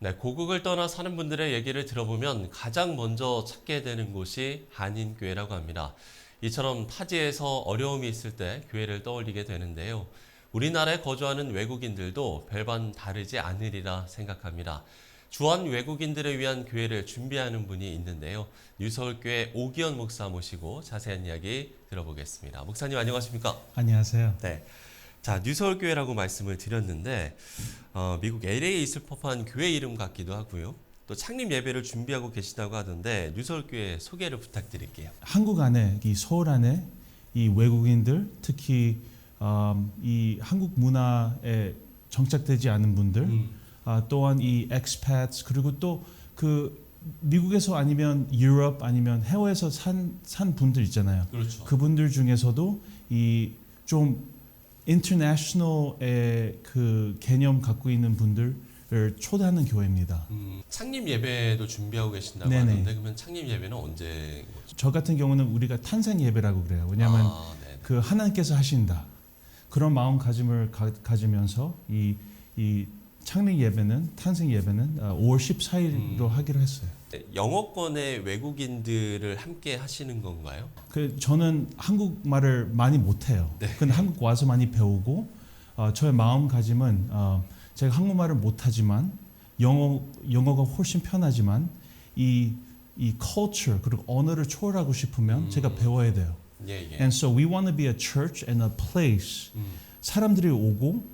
네, 고국을 떠나 사는 분들의 얘기를 들어보면 가장 먼저 찾게 되는 곳이 한인교회라고 합니다. 이처럼 타지에서 어려움이 있을 때 교회를 떠올리게 되는데요. 우리나라에 거주하는 외국인들도 별반 다르지 않으리라 생각합니다. 주한 외국인들을 위한 교회를 준비하는 분이 있는데요. 뉴서울교회 오기현 목사 모시고 자세한 이야기 들어보겠습니다. 목사님 안녕하십니까? 안녕하세요. 네. 자, 뉴서울교회라고 말씀을 드렸는데 미국 LA에 있을 법한 교회 이름 같기도 하고요. 또 창립 예배를 준비하고 계시다고 하던데 뉴서울교회 소개를 부탁드릴게요. 한국 안에, 이 서울 안에 이 외국인들, 특히 이 한국 문화에 정착되지 않은 분들, 또한 이 expats 그리고 또 그 미국에서 아니면 유럽 아니면 해외에서 산 분들 있잖아요. 그렇죠. 그분들 중에서도 이 좀 인터내셔널의 그 개념 갖고 있는 분들을 초대하는 교회입니다. 창립 예배도 준비하고 계신다고 네네. 하는데 그러면 창립 예배는 언제? 저 같은 경우는 우리가 탄생 예배라고 그래요. 왜냐하면 네. 그 하나님께서 하신다. 그런 마음가짐을 가지면서 이 창립 예배는 탄생 예배는 5월 14일로 하기로 했어요. 영어권의 외국인들을 함께 하시는 건가요? 그 저는 한국말을 많이 못해요. 네. 근데 한국 와서 많이 배우고 저의 마음가짐은 제가 한국말을 못하지만 영어가 훨씬 편하지만 이 culture 그리고 언어를 초월하고 싶으면 제가 배워야 돼요. 예. And so we want to be a church and a place. 사람들이 오고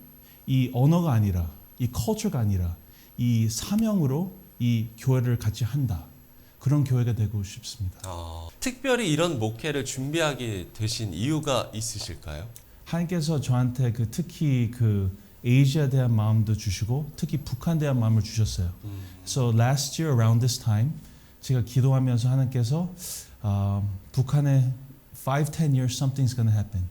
이 언어가 아니라 이 culture가 아니라 이 사명으로 이 교회를 같이 한다. 그런 교회가 되고 싶습니다. 특별히 이런 목회를 준비하게 되신 이유가 있으실까요? 하나님께서 저한테 그 특히 그 아시아에 대한 마음도 주시고 특히 북한에 대한 마음을 주셨어요. So last year around this time 제가 기도하면서 하나님께서 북한에 5-10 years something's gonna happen.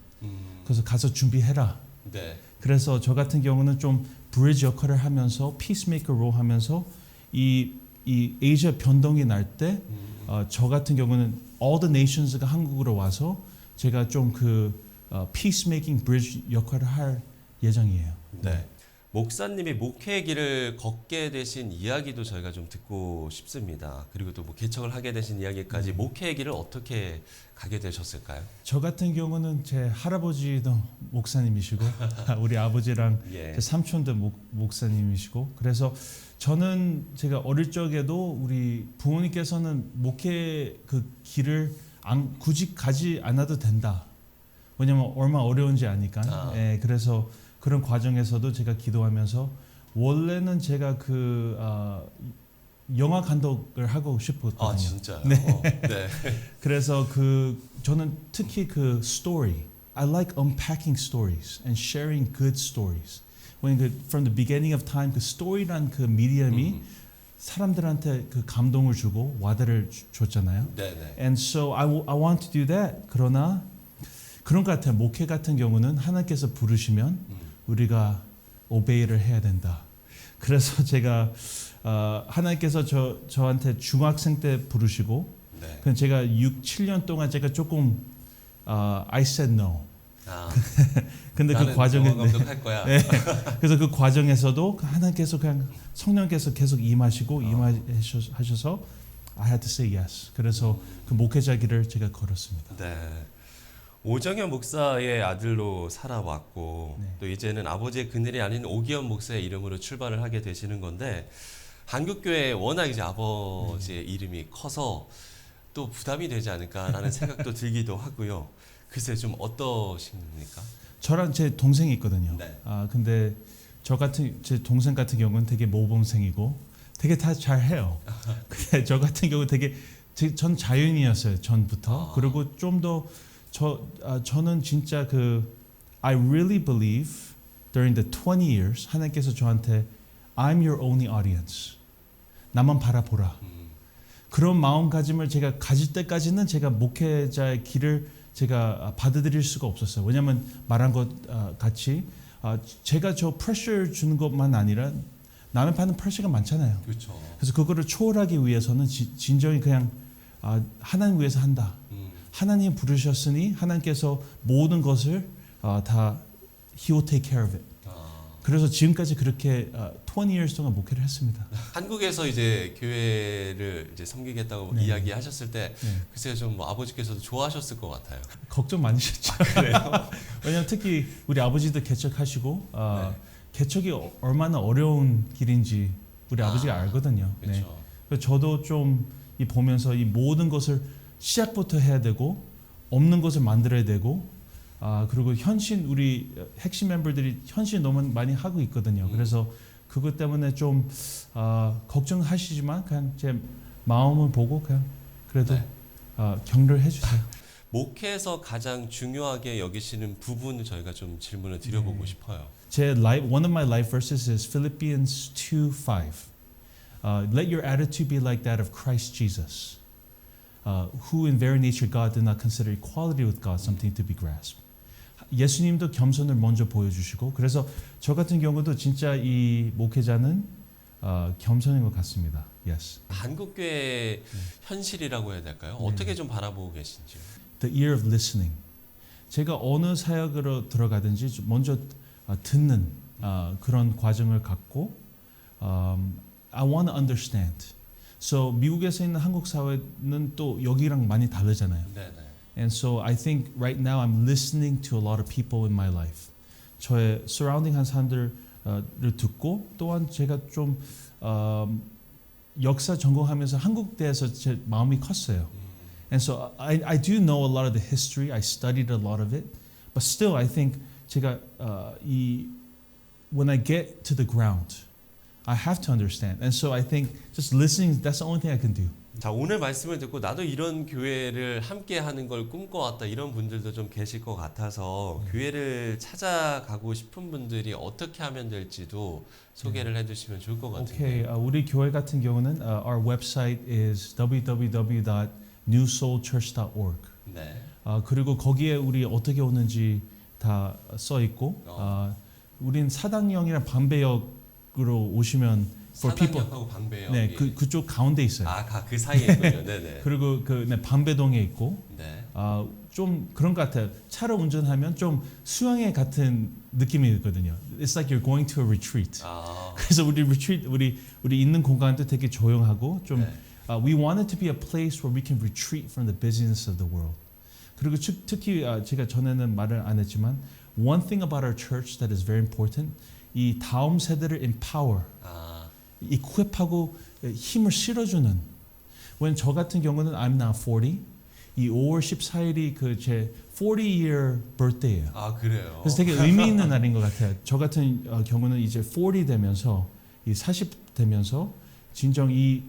그래서 가서 준비해라. 네. 그래서 저 같은 경우는 좀 브리지 역할을 하면서 피스메이커로 하면서 이 아시아 변동이 날 때 저 같은 경우는 all the nations가 한국으로 와서 제가 좀 그 peacemaking bridge 역할을 할 예정이에요. 네. 목사님이 목회의 길을 걷게 되신 이야기도 저희가 좀 듣고 싶습니다. 그리고 또 뭐 개척을 하게 되신 이야기까지 목회의 길을 어떻게 가게 되셨을까요? 저 같은 경우는 제 할아버지도 목사님이시고 우리 아버지랑 예. 제 삼촌도 목사님이시고 그래서 저는 제가 어릴 적에도 우리 부모님께서는 목회 그 길을 굳이 가지 않아도 된다. 왜냐면 얼마나 어려운지 아니까. 예, 그래서 그런 과정에서도 제가 기도하면서 원래는 제가 그 영화 감독을 하고 싶었거든요. 진짜요? 네. 네. 그래서 그 저는 특히 그 story, I like unpacking stories and sharing good stories. when from the beginning of time 그 스토리란 그 미디엄이 사람들한테 그 감동을 주고 와닿을 줬잖아요. 네네. And so I want to do that. 그러나 그런 것 같아요. 목회 같은 경우는 하나님께서 부르시면 우리가 오베이를 해야 된다. 그래서 제가 하나님께서 저한테 중학생 때 부르시고 네. 그럼 제가 7년 동안 제가 조금 I said no. 근데 그 과정에 감독 할 거야. 네. 그래서 그 과정에서도 하나님께서 그냥 성령께서 계속 임하시고 임하셔서 I had to say yes. 그래서 그 목회자 길을 제가 걸었습니다. 네. 오정현 목사의 아들로 살아왔고 네. 또 이제는 아버지의 그늘이 아닌 오기현 목사의 이름으로 출발을 하게 되시는 건데 한국교회 워낙 이제 아버지의 이름이 커서 또 부담이 되지 않을까라는 생각도 들기도 하고요. 글쎄 좀 어떠십니까? 저랑 제 동생이 있거든요. 네. 근데 제 동생 같은 경우는 되게 모범생이고 되게 다 잘해요. 근데 저 같은 경우 전 자연인이었어요 전부터. 그리고 좀 더 저는 진짜 I really believe during the 20 years 하나님께서 저한테 I'm your only audience. 나만 바라보라. 그런 마음가짐을 제가 가질 때까지는 제가 목회자의 길을 제가 받아들일 수가 없었어요. 왜냐하면 말한 것 같이 제가 저 프레셔 주는 것만 아니라 남의 받는 프레셔가 많잖아요. 그렇죠. 그래서 그거를 초월하기 위해서는 진정히 그냥 하나님 위해서 한다. 하나님 부르셨으니 하나님께서 모든 것을 다 He will take care of it. 그래서 지금까지 그렇게 20 years 동안 목회를 했습니다. 한국에서 이제 교회를 이제 섬기겠다고 네. 이야기하셨을 때 네. 글쎄요 좀 뭐 아버지께서도 좋아하셨을 것 같아요. 걱정 많으셨죠. 그래요? 왜냐하면 특히 우리 아버지도 개척하시고 네. 개척이 얼마나 어려운 길인지 우리 아버지가 알거든요. 네. 그렇죠. 그래서 저도 좀 이 보면서 이 모든 것을 시작부터 해야 되고 없는 것을 만들어야 되고 그리고 헌신 우리 핵심 멤버들이 헌신 너무 많이 하고 있거든요. 그래서 그것 때문에 좀 걱정하시지만 그냥 제 마음을 보고 그냥 그래도 네. 격려해 주세요. 목회에서 가장 중요하게 여기시는 부분을 저희가 좀 질문을 드려보고 싶어요. One of my life verses is Philippians 2:5. Let your attitude be like that of Christ Jesus, who in very nature God did not consider equality with God something to be grasped. 예수님도 겸손을 먼저 보여주시고 그래서 저 같은 경우도 진짜 이 목회자는 겸손인 것 같습니다. Yes. 한국 교회의 현실이라고 해야 될까요? 어떻게 좀 바라보고 계신지요? The ear of listening. 제가 어느 사역으로 들어가든지 먼저 듣는 그런 과정을 갖고 I want to understand. So 미국에서 있는 한국 사회는 또 여기랑 많이 다르잖아요. 네네. And so I think right now I'm listening to a lot of people in my life. 저의 surrounding 한 사람들을 듣고 또한 제가 좀 역사 전공하면서 한국대에서 제 마음이 컸어요. And so I do know a lot of the history. I studied a lot of it. But still I think 제가 when I get to the ground, I have to understand. And so I think just listening, that's the only thing I can do. 자 오늘 말씀을 듣고 나도 이런 교회를 함께 하는 걸 꿈꿔왔다 이런 분들도 좀 계실 것 같아서 교회를 찾아가고 싶은 분들이 어떻게 하면 될지도 소개를 해주시면 좋을 것 같은데. Okay, 우리 교회 같은 경우는 our website is www.newsoulchurch.org. 네. 그리고 거기에 우리 어떻게 오는지 다 써 있고 우린 사당역이랑 반배역으로 오시면 for people 사당역하고 방배역. 네, 그쪽 가운데 있어요. 그 사이에 있군요. 네네. 그리고 반배동에 있고 네. 좀 그런 것 같아요. 차로 운전하면 좀 수영회 같은 느낌이 있거든요. It's like you're going to a retreat. 그래서 우리 retreat 우리 있는 공간도 되게 조용하고 좀 네. we want it to be a place where we can retreat from the busyness of the world. 그리고 특히 제가 전에는 말을 안 했지만 one thing about our church that is very important, 이 다음 세대를 empower, equip하고 힘을 실어주는. when 저 같은 경우는 I'm now 40, 이 5월 14일이 그 제 40-year birthday예요. 그래요. 그래서 되게 의미 있는 날인 것 같아요. 저 같은 경우는 이제 40 되면서 이 40 되면서 진정 이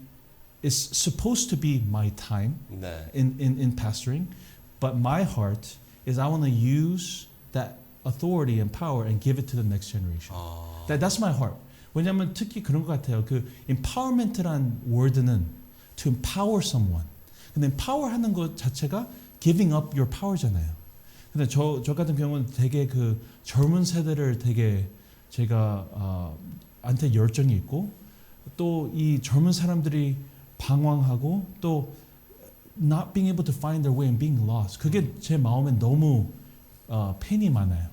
it's supposed to be my time 네. in pastoring, but my heart is I want to use that authority and power and give it to the next generation. That's my heart. 왜냐하면 특히 그런 것 같아요. 그 empowerment란 word는 to empower someone. 근데 empower 하는 것 자체가 giving up your power잖아요. 근데 저 같은 경우는 되게 그 젊은 세대를 되게 제가 한테 열정이 있고 또 이 젊은 사람들이 방황하고 또 not being able to find their way and being lost. 그게 제 마음에 너무 pain이 많아요.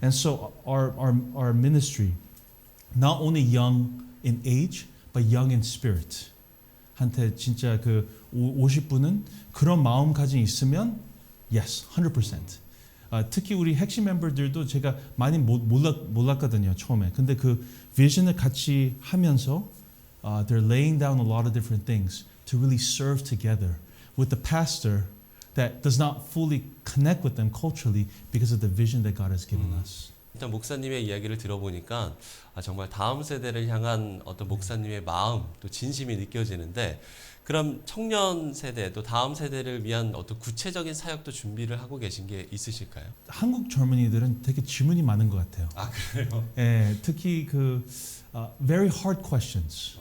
And so our ministry, not only young in age, but young in spirit. 한테 진짜 그 50분은 그런 마음가짐이 있으면 yes, 100%. 특히 우리 핵심 멤버들도 제가 많이 몰랐거든요, 처음에. 근데 그 비전을 같이 하면서 they're laying down a lot of different things to really serve together with the pastor that does not fully connect with them culturally because of the vision that God has given us. 일단 목사님의 이야기를 들어보니까 정말 다음 세대를 향한 어떤 목사님의 마음 또 진심이 느껴지는데 그럼 청년 세대 또 다음 세대를 위한 어떤 구체적인 사역도 준비를 하고 계신 게 있으실까요? 한국 젊은이들은 되게 질문이 많은 것 같아요. 그래요? 예, 특히 그 very hard questions.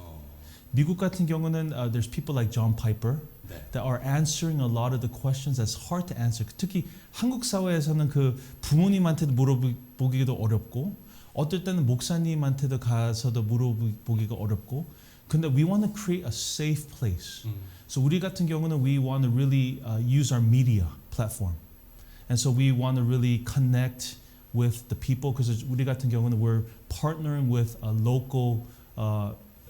미국 같은 경우는 there's people like John Piper 네. that are answering a lot of the questions that's hard to answer. 특히 한국 사회에서는 그 부모님한테도 물어보기도 어렵고 어떨 때는 목사님한테도 가서도 물어보기가 어렵고 근데 we want to create a safe place. So 우리 같은 경우는 we want to really use our media platform. And so we want to really connect with the people because 우리 같은 경우는 we're partnering with a local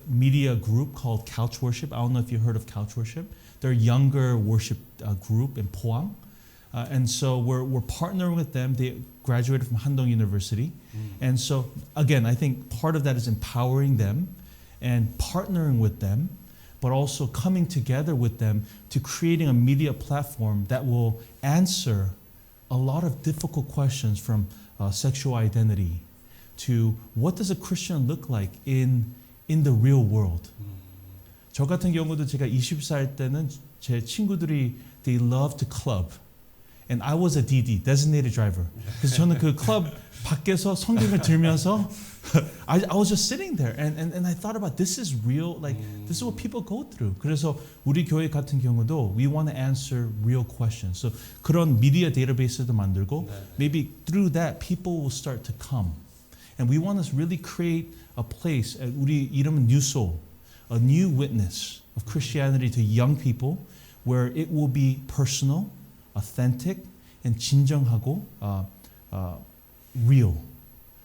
media group called Couch Worship. I don't know if you heard of Couch Worship. They're a younger worship group in Pohang. And so we're partnering with them. They graduated from Handong University. And so again, I think part of that is empowering them and partnering with them, but also coming together with them to creating a media platform that will answer a lot of difficult questions from sexual identity to what does a Christian look like in the real world. 저 같은 경우도 제가 20살 때는 제 친구들이 they love to club. And I was a DD, designated driver. 그래서 저는 그 클럽 밖에서 성경을 들면서 I was just sitting there and I thought about this is real, like this is what people go through. 그래서 우리 교회 같은 경우도 we want to answer real questions. So 그런 미디어 데이터베이스도 만들고 maybe through that people will start to come. And we want to really create a place, 우리 이름은 New Soul, a new witness of Christianity to young people where it will be personal, authentic, and 진정하고 real.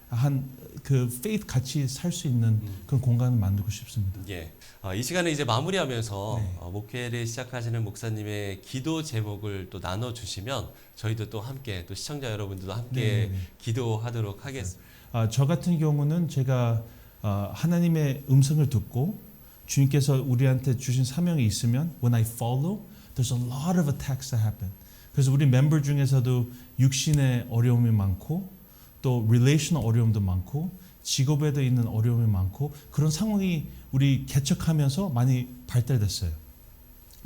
한 그 faith 같이 살 수 있는 그런 공간을 만들고 싶습니다. 예. 이 시간에 이제 마무리하면서 네. 목회를 시작하시는 목사님의 기도 제목을 또 나눠 주시면 저희도 또 함께 또 시청자 여러분들도 함께 네. 기도하도록 하겠습니다. 저 같은 경우는 제가 하나님의 음성을 듣고 주님께서 우리한테 주신 사명이 있으면 when I follow, there's a lot of attacks that happen. 그래서 우리 멤버 중에서도 육신의 어려움이 많고 또 relational 어려움도 많고 직업에도 있는 어려움이 많고 그런 상황이 우리 개척하면서 많이 발달됐어요.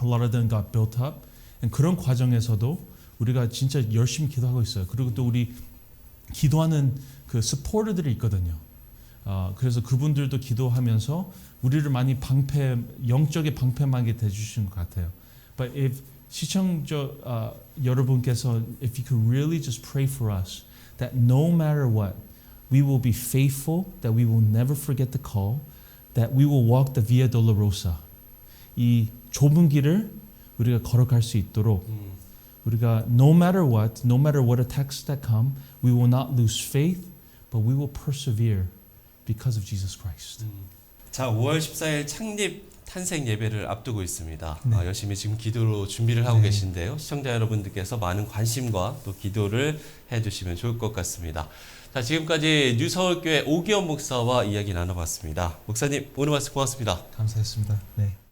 A lot of them got built up. And 그런 과정에서도 우리가 진짜 열심히 기도하고 있어요. 그리고 또 우리 기도하는 그 supporter들이 있거든요. 그래서 그분들도 기도하면서 우리를 많이 영적인 방패막이 돼주신 것 같아요. But if 시청자 여러분께서 if you could really just pray for us that no matter what we will be faithful, that we will never forget the call, that we will walk the Via Dolorosa. 이 좁은 길을 우리가 걸어갈 수 있도록 우리가 no matter what attacks that come, we will not lose faith, but we will persevere because of Jesus Christ. 자, 5월 14일 창립 탄생 예배를 앞두고 있습니다. 네. 열심히 지금 기도로 준비를 하고 네. 계신데요. 시청자 여러분들께서 많은 관심과 또 기도를 해주시면 좋을 것 같습니다. 자, 지금까지 뉴서울교회 오기현 목사와 이야기 나눠봤습니다. 목사님, 오늘 말씀 고맙습니다. 감사했습니다. 네.